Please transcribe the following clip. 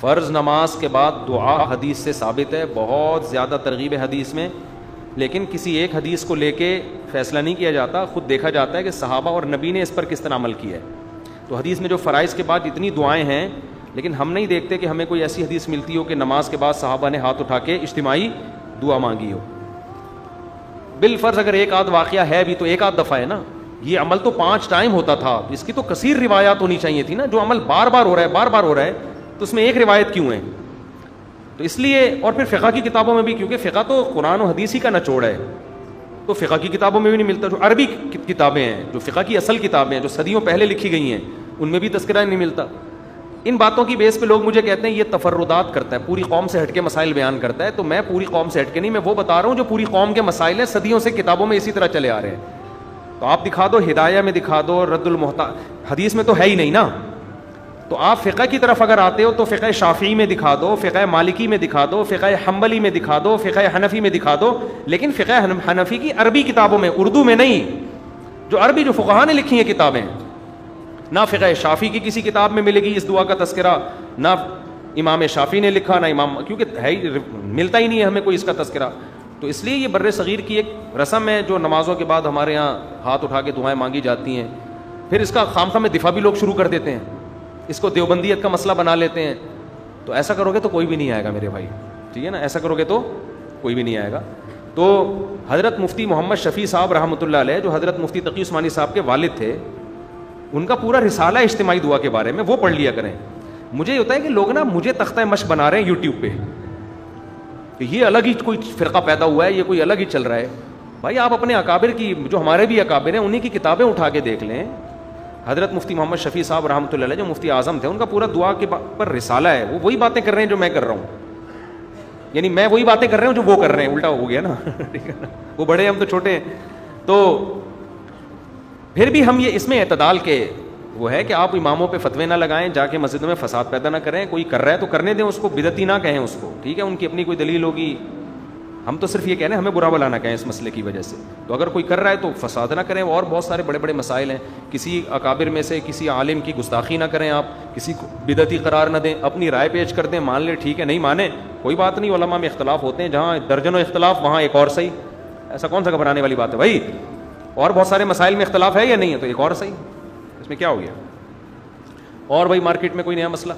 فرض نماز کے بعد دعا حدیث سے ثابت ہے، بہت زیادہ ترغیب ہے حدیث میں، لیکن کسی ایک حدیث کو لے کے فیصلہ نہیں کیا جاتا، خود دیکھا جاتا ہے کہ صحابہ اور نبی نے اس پر کس طرح عمل کیا ہے. تو حدیث میں جو فرائض کے بعد اتنی دعائیں ہیں، لیکن ہم نہیں دیکھتے کہ ہمیں کوئی ایسی حدیث ملتی ہو کہ نماز کے بعد صحابہ نے ہاتھ اٹھا کے اجتماعی دعا مانگی ہو. بالفرض اگر ایک آدھ واقعہ ہے بھی تو ایک آدھ دفعہ ہے نا. یہ عمل تو 5 ٹائم ہوتا تھا، اس کی تو کثیر روایات ہونی چاہیے تھی نا. جو عمل بار بار ہو رہا ہے تو اس میں ایک روایت کیوں ہے؟ تو اس لیے، اور پھر فقہ کی کتابوں میں بھی، کیونکہ فقہ تو قرآن و حدیث ہی کا نچوڑ ہے، تو فقہ کی کتابوں میں بھی نہیں ملتا. جو عربی کتابیں ہیں، جو فقہ کی اصل کتابیں ہیں، جو صدیوں پہلے لکھی گئی ہیں، ان میں بھی تذکرہ نہیں ملتا. ان باتوں کی بیس پہ لوگ مجھے کہتے ہیں یہ تفردات کرتا ہے، پوری قوم سے ہٹ کے مسائل بیان کرتا ہے. تو میں پوری قوم سے ہٹ کے نہیں، میں وہ بتا رہا ہوں جو پوری قوم کے مسائل ہیں، صدیوں سے کتابوں میں اسی طرح چلے آ رہے ہیں. تو آپ دکھا دو، ہدایہ میں دکھا دو، رد المحتاج، حدیث میں تو ہے ہی نہیں نا. تو آپ فقہ کی طرف اگر آتے ہو تو فقہ شافعی میں دکھا دو، فقہ مالکی میں دکھا دو، فقہ حنبلی میں دکھا دو، فقہ حنفی میں دکھا دو، لیکن فقہ حنفی کی عربی کتابوں میں، اردو میں نہیں. جو عربی جو فقہاء نے لکھی ہیں کتابیں، نہ فقہ شافعی کی کسی کتاب میں ملے گی اس دعا کا تذکرہ، نہ امام شافعی نے لکھا، نہ امام، کیونکہ ہے ہی ملتا ہی نہیں ہے ہمیں کوئی اس کا تذکرہ. تو اس لیے یہ بر صغیر کی ایک رسم ہے جو نمازوں کے بعد ہمارے یہاں ہاتھ اٹھا کے دعائیں مانگی جاتی ہیں. پھر اس کا خام خواہ میں دفاع بھی لوگ شروع کر دیتے ہیں، اس کو دیوبندیت کا مسئلہ بنا لیتے ہیں. تو ایسا کرو گے تو کوئی بھی نہیں آئے گا میرے بھائی، ٹھیک ہے نا. ایسا کرو گے تو کوئی بھی نہیں آئے گا. تو حضرت مفتی محمد شفیع صاحب رحمۃ اللہ علیہ، جو حضرت مفتی تقی عثمانی صاحب کے والد تھے، ان کا پورا رسالہ اجتماعی دعا کے بارے میں، وہ پڑھ لیا کریں. مجھے یہ ہوتا ہے کہ لوگ نا مجھے تختہ مشق بنا رہے ہیں یوٹیوب پہ کہ یہ الگ ہی کوئی فرقہ پیدا ہوا ہے، یہ کوئی الگ ہی چل رہا ہے. بھائی آپ اپنے اکابر کی، جو ہمارے بھی اکابر ہیں، انہیں کی کتابیں اٹھا کے دیکھ لیں. حضرت مفتی محمد شفیع صاحب رحمۃ اللہ علیہ جو مفتی اعظم تھے، ان کا پورا دعا کے پر رسالہ ہے. وہ وہی باتیں کر رہے ہیں جو میں کر رہا ہوں، یعنی میں وہی باتیں کر رہا ہوں جو وہ کر رہے ہیں، الٹا ہو گیا نا. ٹھیک ہے نا، وہ بڑے ہیں ہم تو چھوٹے ہیں. تو پھر بھی ہم یہ اس میں اعتدال کے وہ ہے کہ آپ اماموں پہ فتوے نہ لگائیں، جا کے مسجدوں میں فساد پیدا نہ کریں. کوئی کر رہا ہے تو کرنے دیں اس کو، بدعتی نہ کہیں اس کو، ٹھیک ہے. ان کی اپنی کوئی دلیل ہوگی، ہم تو صرف یہ کہہ رہے ہیں ہمیں برا بلا نہ کہیں اس مسئلے کی وجہ سے. تو اگر کوئی کر رہا ہے تو فساد نہ کریں. اور بہت سارے بڑے بڑے مسائل ہیں، کسی اکابر میں سے کسی عالم کی گستاخی نہ کریں، آپ کسی کو بدعتی قرار نہ دیں، اپنی رائے پیش کر دیں، مان لیں ٹھیک ہے، نہیں مانیں کوئی بات نہیں. علماء میں اختلاف ہوتے ہیں، جہاں درجنوں اختلاف وہاں ایک اور صحیح. ایسا کون سا گھبرانے والی بات ہے بھائی؟ اور بہت سارے مسائل میں اختلاف ہے یا نہیں ہے، تو ایک اور صحیح، اس میں کیا ہو گیا؟ اور بھائی مارکیٹ میں کوئی نیا مسئلہ